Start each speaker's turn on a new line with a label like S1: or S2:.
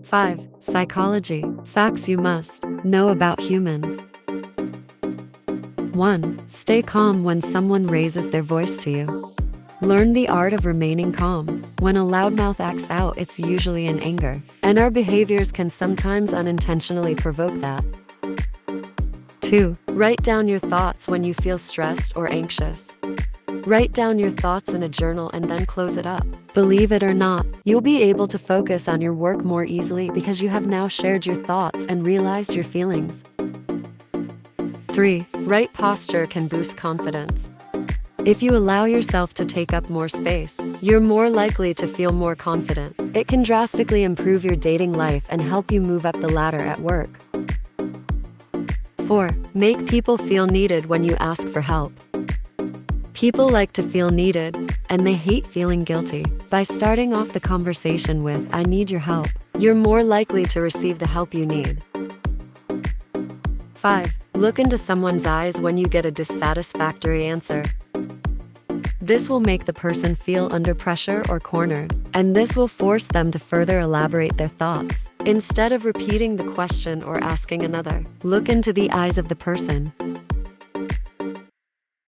S1: 5. Psychology. Facts you must know about humans. 1. Stay calm when someone raises their voice to you. Learn the art of remaining calm. When a loudmouth acts out, it's usually in anger, and our behaviors can sometimes unintentionally provoke that. 2. Write down your thoughts when you feel stressed or anxious. Write down your thoughts in a journal and then close it up. Believe it or not, you'll be able to focus on your work more easily because you have now shared your thoughts and realized your feelings. 3. Right posture can boost confidence. If you allow yourself to take up more space, you're more likely to feel more confident. It can drastically improve your dating life and help you move up the ladder at work. 4. Make people feel needed when you ask for help. People like to feel needed, and they hate feeling guilty. By starting off the conversation with, "I need your help," you're more likely to receive the help you need. 5. Look into someone's eyes when you get a dissatisfactory answer. This will make the person feel under pressure or cornered, and this will force them to further elaborate their thoughts. Instead of repeating the question or asking another, look into the eyes of the person.